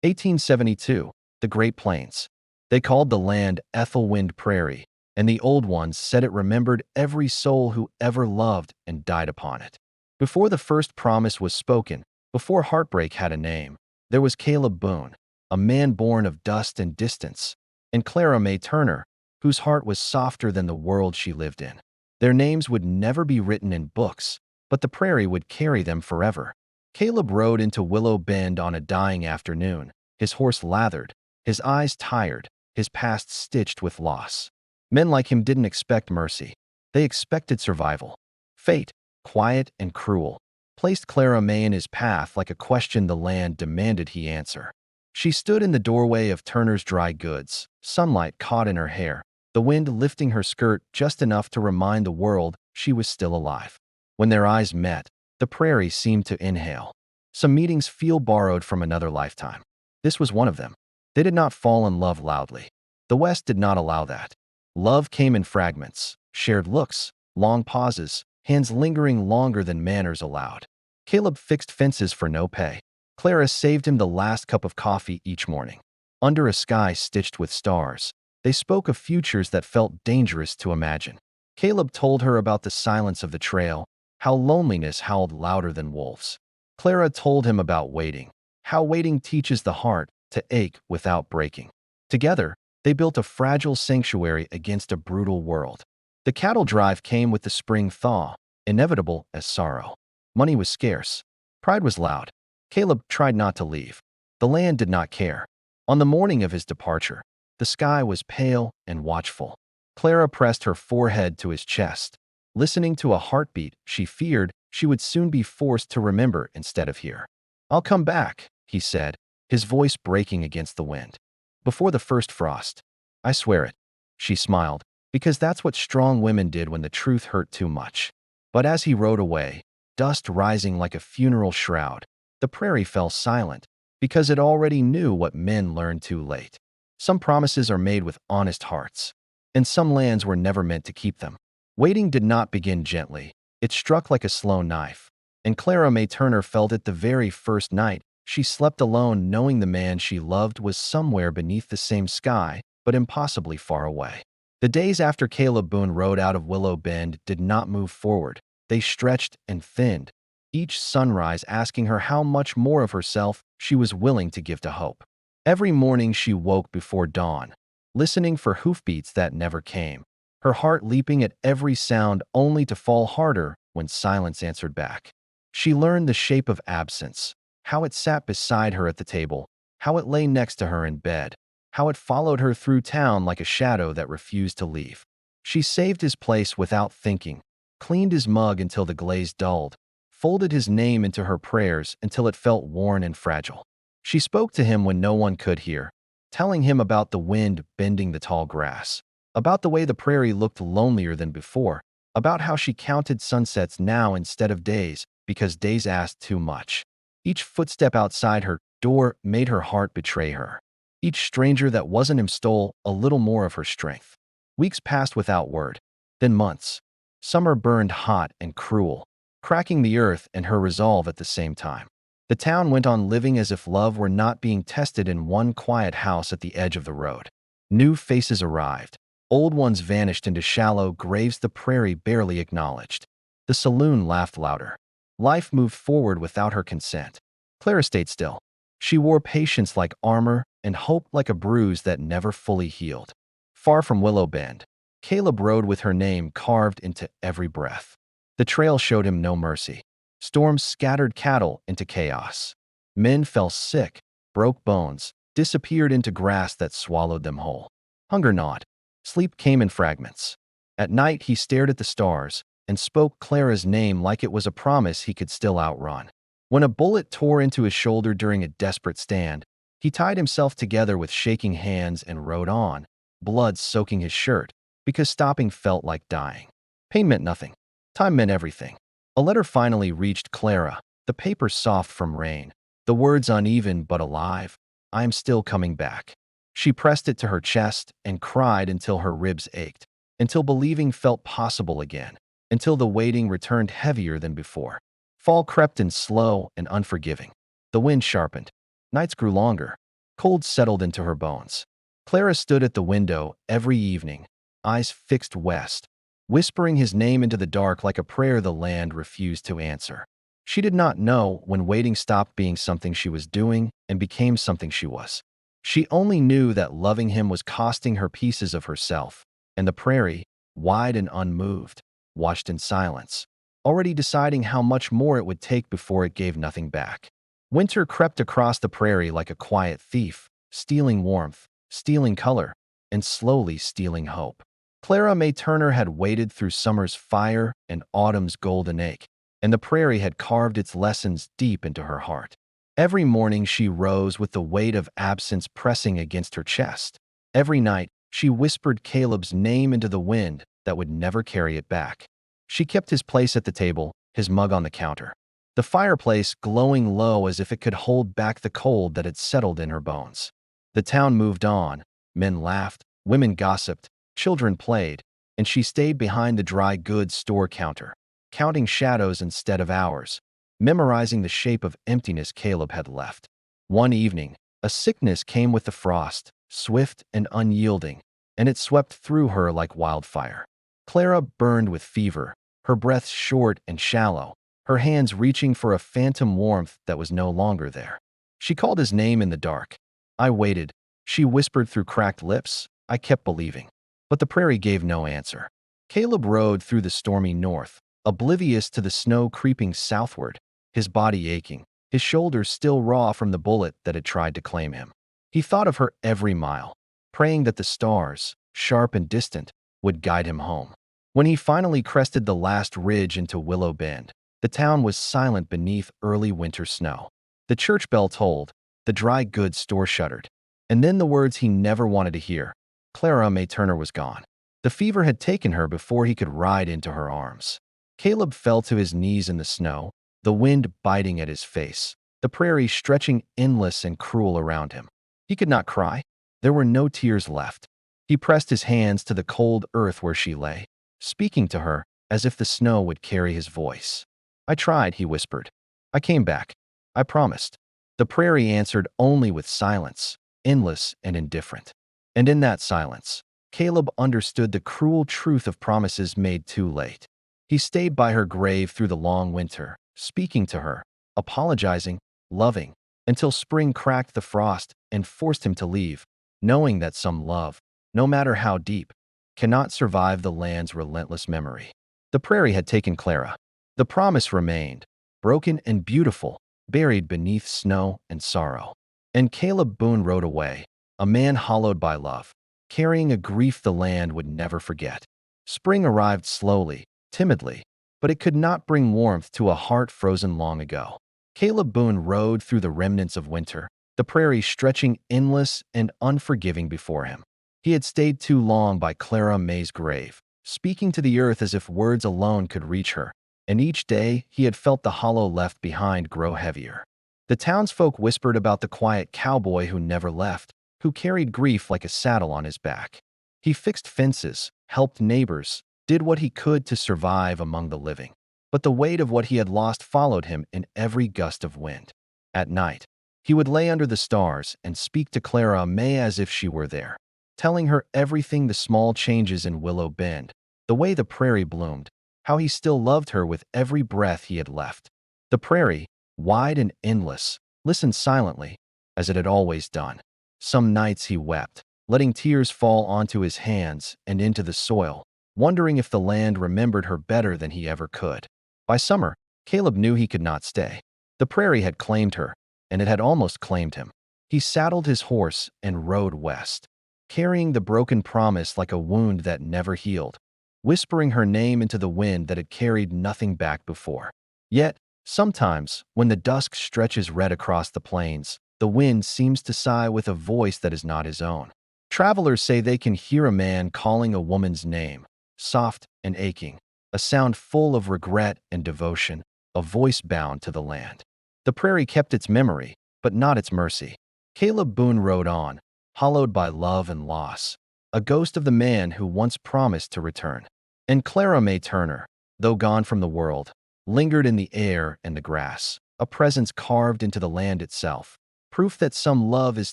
1872. The Great Plains. They called the land Ethelwind Prairie, and the old ones said it remembered every soul who ever loved and died upon it. Before the first promise was spoken, before Heartbreak had a name, there was Caleb Boone, a man born of dust and distance, and Clara May Turner, whose heart was softer than the world she lived in. Their names would never be written in books, but the prairie would carry them forever. Caleb rode into Willow Bend on a dying afternoon, his horse lathered, his eyes tired, his past stitched with loss. Men like him didn't expect mercy. They expected survival. Fate, quiet and cruel, placed Clara May in his path like a question the land demanded he answer. She stood in the doorway of Turner's Dry Goods, sunlight caught in her hair, the wind lifting her skirt just enough to remind the world she was still alive. When their eyes met, the prairie seemed to inhale. Some meetings feel borrowed from another lifetime. This was one of them. They did not fall in love loudly. The West did not allow that. Love came in fragments, shared looks, long pauses, hands lingering longer than manners allowed. Caleb fixed fences for no pay. Clara saved him the last cup of coffee each morning. Under a sky stitched with stars, they spoke of futures that felt dangerous to imagine. Caleb told her about the silence of the trail, how loneliness howled louder than wolves. Clara told him about waiting, how waiting teaches the heart to ache without breaking. Together, they built a fragile sanctuary against a brutal world. The cattle drive came with the spring thaw, inevitable as sorrow. Money was scarce. Pride was loud. Caleb tried not to leave. The land did not care. On the morning of his departure, the sky was pale and watchful. Clara pressed her forehead to his chest, listening to a heartbeat she feared she would soon be forced to remember instead of hear. "I'll come back," he said, his voice breaking against the wind. "Before the first frost. I swear it." She smiled, because that's what strong women did when the truth hurt too much. But as he rode away, dust rising like a funeral shroud, the prairie fell silent, because it already knew what men learned too late. Some promises are made with honest hearts, and some lands were never meant to keep them. Waiting did not begin gently. It struck like a slow knife, and Clara May Turner felt it the very first night she slept alone, knowing the man she loved was somewhere beneath the same sky, but impossibly far away. The days after Caleb Boone rode out of Willow Bend did not move forward. They stretched and thinned, each sunrise asking her how much more of herself she was willing to give to hope. Every morning she woke before dawn, listening for hoofbeats that never came, her heart leaping at every sound only to fall harder when silence answered back. She learned the shape of absence, how it sat beside her at the table, how it lay next to her in bed, how it followed her through town like a shadow that refused to leave. She saved his place without thinking, cleaned his mug until the glaze dulled, folded his name into her prayers until it felt worn and fragile. She spoke to him when no one could hear, telling him about the wind bending the tall grass, about the way the prairie looked lonelier than before, about how she counted sunsets now instead of days because days asked too much. Each footstep outside her door made her heart betray her. Each stranger that wasn't him stole a little more of her strength. Weeks passed without word, then months. Summer burned hot and cruel, cracking the earth and her resolve at the same time. The town went on living as if love were not being tested in one quiet house at the edge of the road. New faces arrived. Old ones vanished into shallow graves the prairie barely acknowledged. The saloon laughed louder. Life moved forward without her consent. Clara stayed still. She wore patience like armor and hope like a bruise that never fully healed. Far from Willow Bend, Caleb rode with her name carved into every breath. The trail showed him no mercy. Storms scattered cattle into chaos. Men fell sick, broke bones, disappeared into grass that swallowed them whole. Hunger gnawed. Sleep came in fragments. At night he stared at the stars and spoke Clara's name like it was a promise he could still outrun. When a bullet tore into his shoulder during a desperate stand, he tied himself together with shaking hands and rode on, blood soaking his shirt, because stopping felt like dying. Pain meant nothing. Time meant everything. A letter finally reached Clara, the paper soft from rain, the words uneven but alive. "I am still coming back." She pressed it to her chest and cried until her ribs ached, until believing felt possible again, until the waiting returned heavier than before. Fall crept in slow and unforgiving. The wind sharpened. Nights grew longer. Cold settled into her bones. Clara stood at the window every evening, eyes fixed west, whispering his name into the dark like a prayer the land refused to answer. She did not know when waiting stopped being something she was doing and became something she was. She only knew that loving him was costing her pieces of herself, and the prairie, wide and unmoved, watched in silence, already deciding how much more it would take before it gave nothing back. Winter crept across the prairie like a quiet thief, stealing warmth, stealing color, and slowly stealing hope. Clara May Turner had waded through summer's fire and autumn's golden ache, and the prairie had carved its lessons deep into her heart. Every morning she rose with the weight of absence pressing against her chest. Every night she whispered Caleb's name into the wind that would never carry it back. She kept his place at the table, his mug on the counter, the fireplace glowing low as if it could hold back the cold that had settled in her bones. The town moved on. Men laughed, women gossiped, children played, and she stayed behind the dry goods store counter, counting shadows instead of hours, memorizing the shape of emptiness Caleb had left. One evening, a sickness came with the frost, swift and unyielding, and it swept through her like wildfire. Clara burned with fever, her breath short and shallow, her hands reaching for a phantom warmth that was no longer there. She called his name in the dark. I waited. She whispered through cracked lips. I kept believing. But the prairie gave no answer. Caleb rode through the stormy north, oblivious to the snow creeping southward, his body aching, his shoulders still raw from the bullet that had tried to claim him. He thought of her every mile, praying that the stars, sharp and distant, would guide him home. When he finally crested the last ridge into Willow Bend, the town was silent beneath early winter snow. The church bell tolled, the dry goods store shuttered, and then the words he never wanted to hear. Clara May Turner was gone. The fever had taken her before he could ride into her arms. Caleb fell to his knees in the snow, the wind biting at his face, the prairie stretching endless and cruel around him. He could not cry. There were no tears left. He pressed his hands to the cold earth where she lay, speaking to her as if the snow would carry his voice. I tried, he whispered. I came back. I promised. The prairie answered only with silence, endless and indifferent. And in that silence, Caleb understood the cruel truth of promises made too late. He stayed by her grave through the long winter, speaking to her, apologizing, loving, until spring cracked the frost and forced him to leave, knowing that some love, no matter how deep, cannot survive the land's relentless memory. The prairie had taken Clara. The promise remained, broken and beautiful, buried beneath snow and sorrow. And Caleb Boone rode away, a man hollowed by love, carrying a grief the land would never forget. Spring arrived slowly, timidly, but it could not bring warmth to a heart frozen long ago. Caleb Boone rode through the remnants of winter, the prairie stretching endless and unforgiving before him. He had stayed too long by Clara May's grave, speaking to the earth as if words alone could reach her, and each day he had felt the hollow left behind grow heavier. The townsfolk whispered about the quiet cowboy who never left, who carried grief like a saddle on his back. He fixed fences, helped neighbors, did what he could to survive among the living. But the weight of what he had lost followed him in every gust of wind. At night, he would lay under the stars and speak to Clara May as if she were there, telling her everything, the small changes in Willow Bend, the way the prairie bloomed, how he still loved her with every breath he had left. The prairie, wide and endless, listened silently, as it had always done. Some nights he wept, letting tears fall onto his hands and into the soil, wondering if the land remembered her better than he ever could. By summer, Caleb knew he could not stay. The prairie had claimed her, and it had almost claimed him. He saddled his horse and rode west, carrying the broken promise like a wound that never healed, whispering her name into the wind that had carried nothing back before. Yet, sometimes, when the dusk stretches red across the plains, the wind seems to sigh with a voice that is not his own. Travelers say they can hear a man calling a woman's name, soft and aching, a sound full of regret and devotion, a voice bound to the land. The prairie kept its memory, but not its mercy. Caleb Boone rode on, hollowed by love and loss, a ghost of the man who once promised to return. And Clara May Turner, though gone from the world, lingered in the air and the grass, a presence carved into the land itself, proof that some love is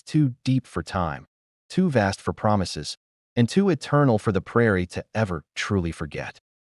too deep for time, too vast for promises, and too eternal for the prairie to ever truly forget.